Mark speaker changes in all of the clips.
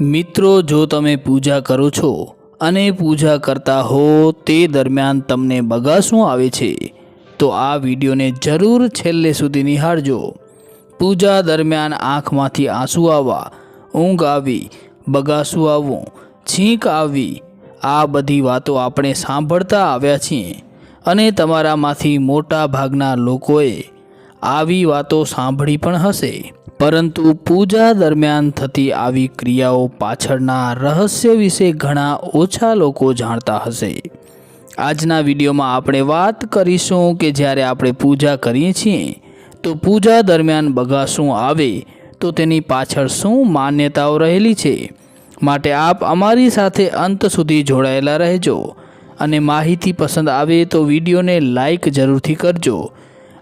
Speaker 1: મિત્રો, જો તમે પૂજા કરો છો અને પૂજા કરતા હો તે દરમિયાન તમને બગાસું આવે છે તો આ વિડીયોને જરૂર છેલ્લે સુધી નિહાળજો। પૂજા દરમિયાન આંખમાંથી આંસુ આવવા, ઊંઘ આવી, બગાસું આવવું, છીંક આવવી, આ બધી વાતો આપણે સાંભળતા આવ્યા છીએ અને તમારામાંથી મોટા ભાગના લોકોએ આવી વાતો સાંભળી પણ હશે। પરંતુ પૂજા દરમિયાન થતી આવી ક્રિયાઓ પાછળના રહસ્ય વિશે ઘણા ઓછા લોકો જાણતા હશે। આજના વિડીયોમાં આપણે વાત કરીશું કે જ્યારે આપણે પૂજા કરીએ છીએ તો પૂજા દરમિયાન બગાસું આવે તો તેની પાછળ શું માન્યતાઓ રહેલી છે। માટે આપ અમારી સાથે અંત સુધી જોડાયેલા રહેજો અને માહિતી પસંદ આવે તો વિડીયોને લાઈક જરૂરથી કરજો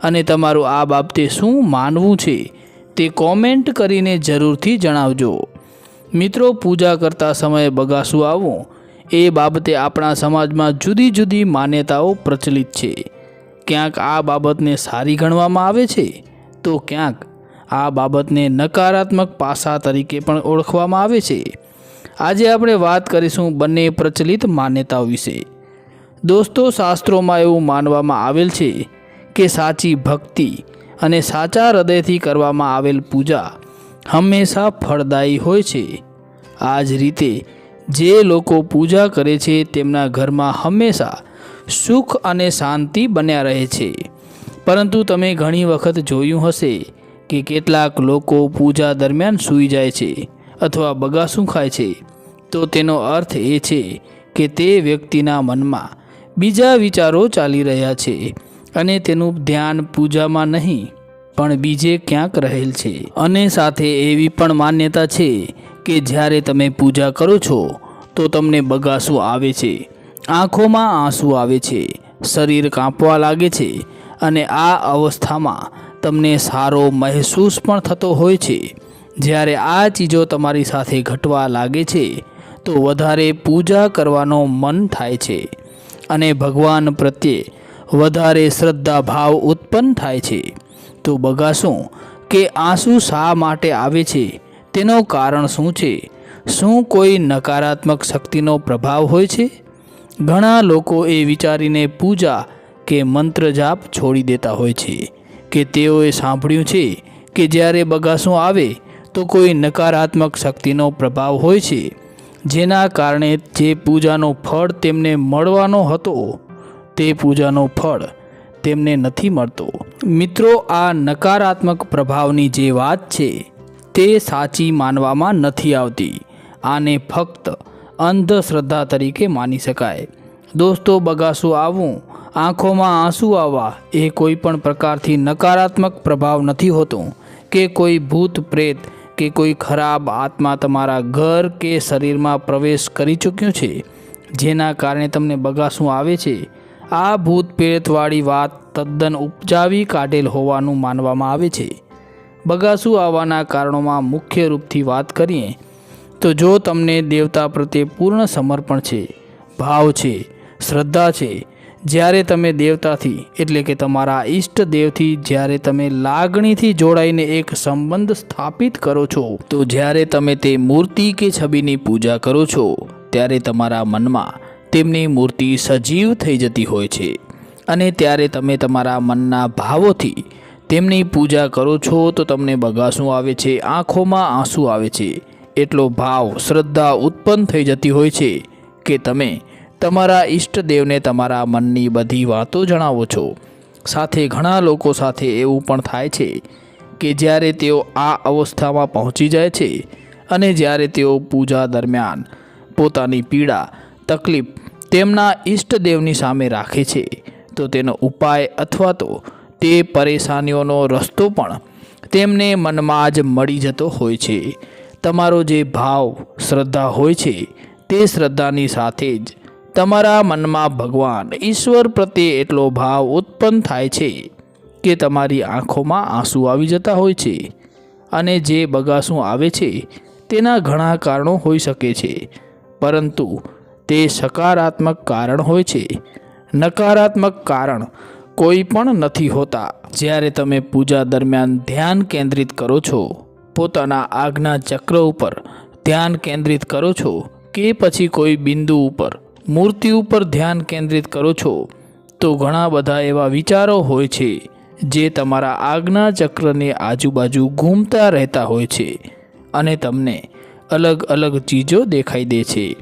Speaker 1: અને તમારું આ બાબતે શું માનવું છે તે કોમેન્ટ કરીને જરૂરથી જણાવજો। મિત્રો, પૂજા કરતા સમયે બગાસું આવવું એ બાબતે આપણા સમાજમાં જુદી જુદી માન્યતાઓ પ્રચલિત છે। ક્યાંક આ બાબતને સારી ગણવામાં આવે છે તો ક્યાંક આ બાબતને નકારાત્મક પાસા તરીકે પણ ઓળખવામાં આવે છે। આજે આપણે વાત કરીશું બંને પ્રચલિત માન્યતાઓ વિશે। દોસ્તો, શાસ્ત્રોમાં એવું માનવામાં આવેલ છે કે સાચી ભક્તિ અને સાચા હૃદયથી કરવામાં આવેલ પૂજા હંમેશા ફળદાયી હોય છે। આ જ રીતે જે લોકો પૂજા કરે છે તેમના ઘરમાં હંમેશા સુખ અને શાંતિ બન્યા રહે છે। પરંતુ તમે ઘણી વખત જોયું હશે કે કેટલાક લોકો પૂજા દરમિયાન સૂઈ જાય છે અથવા બગાસું ખાય છે તો તેનો અર્થ એ છે કે તે વ્યક્તિના મનમાં બીજા વિચારો ચાલી રહ્યા છે અને તેનું ધ્યાન પૂજામાં નહીં પણ બીજે ક્યાંક રહેલ છે। અને સાથે એવી પણ માન્યતા છે કે જ્યારે તમે પૂજા કરો છો તો તમને બગાસું આવે છે, આંખોમાં આંસુ આવે છે, શરીર કાંપવા લાગે છે અને આ અવસ્થામાં તમને સારો મહેસૂસ પણ થતો હોય છે। જ્યારે આ ચીજો તમારી સાથે ઘટવા લાગે છે તો વધારે પૂજા કરવાનો મન થાય છે અને ભગવાન પ્રત્યે વધારે શ્રદ્ધા ભાવ ઉત્પન્ન થાય છે। તો બગાસું કે આંસુ શા માટે આવે છે તેનું કારણ શું છે? શું કોઈ નકારાત્મક શક્તિનો પ્રભાવ હોય છે? ઘણા લોકો એ વિચારીને પૂજા કે મંત્ર જાપ છોડી દેતા હોય છે કે તેઓએ સાંભળ્યું છે કે જ્યારે બગાસું આવે તો કોઈ નકારાત્મક શક્તિનો પ્રભાવ હોય છે જેના કારણે જે પૂજાનો ફળ તેમને મળવાનો હતો તે પૂજાનો ફળ તેમને નથી મળતો। મિત્રો, આ નકારાત્મક પ્રભાવની જે વાત છે તે સાચી માનવામાં નથી આવતી। આને ફક્ત અંધશ્રદ્ધા તરીકે માની શકાય। દોસ્તો, બગાસું આવવું, આંખોમાં આંસુ આવવા એ કોઈ પણ પ્રકારથી નકારાત્મક પ્રભાવ નથી હોતો કે કોઈ ભૂત પ્રેત કે કોઈ ખરાબ આત્મા તમારા ઘર કે શરીરમાં પ્રવેશ કરી ચૂક્યું છે જેના કારણે તમને બગાસું આવે છે। આ ભૂત પ્રેતવાળી વાત તદ્દન ઉપજાવી કાઢેલ હોવાનું માનવામાં આવે છે। બગાસું આવવાના કારણોમાં મુખ્ય રૂપથી વાત કરીએ તો જો તમને દેવતા પ્રત્યે પૂર્ણ સમર્પણ છે, ભાવ છે, શ્રદ્ધા છે, જ્યારે તમે દેવતાથી એટલે કે તમારા ઈષ્ટદેવથી જ્યારે તમે લાગણીથી જોડાઈને એક સંબંધ સ્થાપિત કરો છો તો જ્યારે તમે તે મૂર્તિ કે છબીની પૂજા કરો છો ત્યારે તમારા મનમાં તેમની મૂર્તિ સજીવ થઈ જતી હોય છે અને ત્યારે તમે તમારા મનના ભાવોથી તેમની પૂજા કરો છો તો તમને બગાસું આવે છે, આંખોમાં આંસુ આવે છે। એટલો ભાવ, શ્રદ્ધા ઉત્પન્ન થઈ જતી હોય છે કે તમે તમારા ઈષ્ટદેવને તમારા મનની બધી વાતો જણાવો છો। સાથે ઘણા લોકો સાથે એવું પણ થાય છે કે જ્યારે તેઓ આ અવસ્થામાં પહોંચી જાય છે અને જ્યારે તેઓ પૂજા દરમિયાન પોતાની પીડા, તકલીફ તેમના ઈષ્ટદેવની સામે રાખે છે તો તેનો ઉપાય અથવા તો તે પરેશાનીઓનો રસ્તો પણ તેમને મનમાં જ મળી જતો હોય છે। તમારો જે ભાવ, શ્રદ્ધા હોય છે તે શ્રદ્ધાની સાથે જ તમારા મનમાં ભગવાન ઈશ્વર પ્રત્યે એટલો ભાવ ઉત્પન્ન થાય છે કે તમારી આંખોમાં આંસુ આવી જતા હોય છે। અને જે બગાસું આવે છે તેના ઘણા કારણો હોઈ શકે છે પરંતુ તે સકારાત્મક કારણ હોય છે, નકારાત્મક કારણ કોઈ પણ નથી હોતા। જ્યારે તમે પૂજા દરમિયાન ધ્યાન કેન્દ્રિત કરો છો પોતાના આજ્ઞા ચક્ર ઉપર ધ્યાન કેન્દ્રિત કરો છો કે પછી કોઈ બિંદુ ઉપર, મૂર્તિ ઉપર ધ્યાન કેન્દ્રિત કરો છો, તો ઘણા બધા એવા વિચારો હોય છે જે તમારા આજ્ઞા ચક્રની આજુબાજુ ઘૂમતા રહેતા હોય છે અને તમને અલગ અલગ ચીજો દેખાઈ દે છે.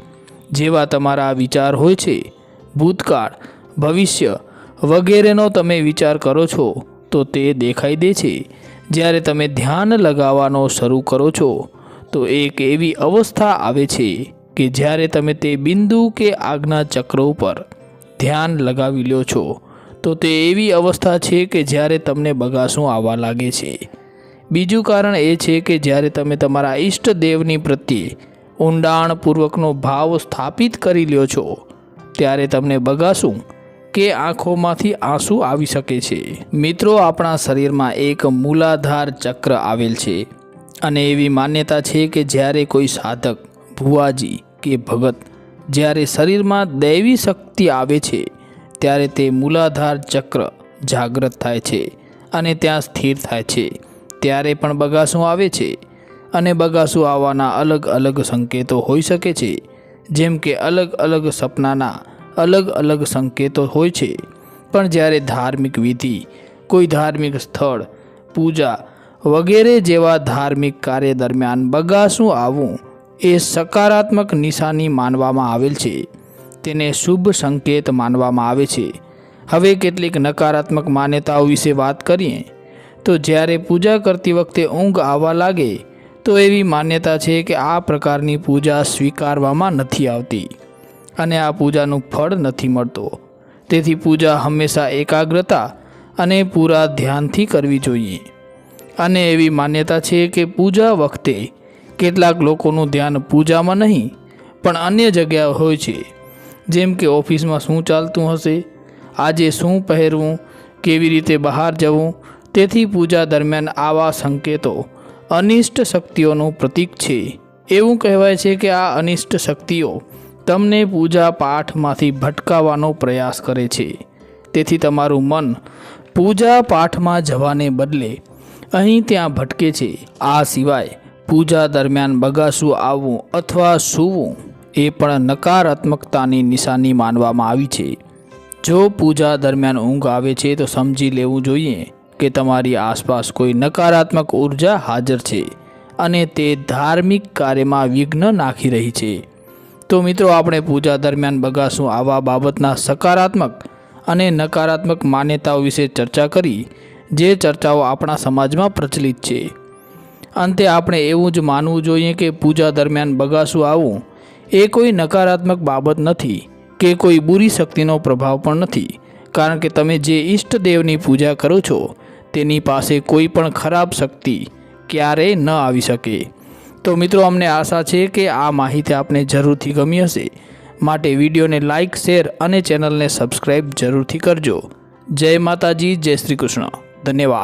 Speaker 1: જેવા તમારા વિચાર હોય છે, ભૂતકાળ, ભવિષ્ય વગેરેનો તમે વિચાર કરો છો તો તે દેખાઈ દે છે. જ્યારે તમે ધ્યાન લગાવવાનો શરૂ કરો છો તો એક એવી અવસ્થા આવે છે કે જ્યારે તમે તે બિંદુ કે આજ્ઞા ચક્ર ઉપર ધ્યાન લગાવી લ્યો છો તો તે એવી અવસ્થા છે કે જ્યારે તમને બગાસું આવવા લાગે છે. બીજું કારણ એ છે કે જ્યારે તમે તમારા ઈષ્ટદેવની પ્રત્યે ઊંડાણપૂર્વકનો ભાવ સ્થાપિત કરી લ્યો છો ત્યારે તમને બગાસું કે આંખોમાંથી આંસુ આવી શકે છે. મિત્રો, આપણા શરીરમાં એક મૂલાધાર ચક્ર આવેલ છે અને એવી માન્યતા છે કે જ્યારે કોઈ સાધક, ભુવાજી કે ભગત જ્યારે શરીરમાં દૈવી શક્તિ આવે છે ત્યારે તે મૂલાધાર ચક્ર જાગૃત થાય છે અને ત્યાં સ્થિર થાય છે. ત્યારે પણ બગાસું આવે છે અને બગાસું આવવાના અલગ અલગ સંકેતો હોઈ શકે છે. જેમ કે અલગ અલગ સપનાના અલગ અલગ સંકેતો હોય છે. પણ જ્યારે ધાર્મિક વિધિ, કોઈ ધાર્મિક સ્થળ, પૂજા વગેરે જેવા ધાર્મિક કાર્ય દરમિયાન બગાસું આવવું એ સકારાત્મક નિશાની માનવામાં આવેલ છે. તેને શુભ સંકેત માનવામાં આવે છે. હવે કેટલીક નકારાત્મક માન્યતાઓ વિશે વાત કરીએ તો જ્યારે પૂજા કરતી વખતે ઊંઘ આવવા લાગે તો એવી માન્યતા છે કે આ પ્રકારની પૂજા સ્વીકારવામાં નથી આવતી અને આ પૂજાનું ફળ નથી મળતો. તેથી પૂજા હંમેશા એકાગ્રતા અને પૂરા ધ્યાનથી કરવી જોઈએ. અને એવી માન્યતા છે કે પૂજા વખતે કેટલાક લોકોનું ધ્યાન પૂજામાં નહીં પણ અન્ય જગ્યાએ હોય છે. જેમ કે ઓફિસમાં શું ચાલતું હશે, આજે શું પહેરવું, કેવી રીતે બહાર જવું. તેથી પૂજા દરમિયાન આવા સંકેતો અનિષ્ટ શક્તિઓનું પ્રતીક છે. એવું કહેવાય છે કે આ અનિષ્ટ શક્તિઓ તમને પૂજા પાઠમાંથી ભટકાવવાનો પ્રયાસ કરે છે. તેથી તમારું મન પૂજા પાઠમાં જવાને બદલે અહીં ત્યાં ભટકે છે. આ સિવાય પૂજા દરમિયાન બગાસું આવવું અથવા સૂવું એ પણ નકારાત્મકતાની નિશાની માનવામાં આવી છે. જો પૂજા દરમિયાન ઊંઘ આવે છે તો સમજી લેવું જોઈએ કે તમારી આસપાસ કોઈ નકારાત્મક ઉર્જા હાજર છે અને તે ધાર્મિક કાર્યમાં વિઘ્ન નાખી રહી છે. તો મિત્રો, આપણે પૂજા દરમિયાન બગાસું આવવા બાબતના સકારાત્મક અને નકારાત્મક માન્યતાઓ વિશે ચર્ચા કરી, જે ચર્ચાઓ આપણા સમાજમાં પ્રચલિત છે. અંતે આપણે એવું જ માનવું જોઈએ કે પૂજા દરમિયાન બગાસું આવવું એ કોઈ નકારાત્મક બાબત નથી કે કોઈ બુરી શક્તિનો પ્રભાવ પણ નથી. કારણ કે તમે જે ઈષ્ટદેવની પૂજા કરો છો તેની પાસે કોઈ પણ ખરાબ શક્તિ ક્યારેય ન આવી શકે. તો મિત્રો, અમને આશા છે કે આ માહિતી આપને જરૂરથી ગમી હશે. માટે વિડીયોને લાઇક, શેર અને ચેનલને સબસ્ક્રાઈબ જરૂરથી કરજો. જય માતાજી, જય શ્રી કૃષ્ણ. ધન્યવાદ.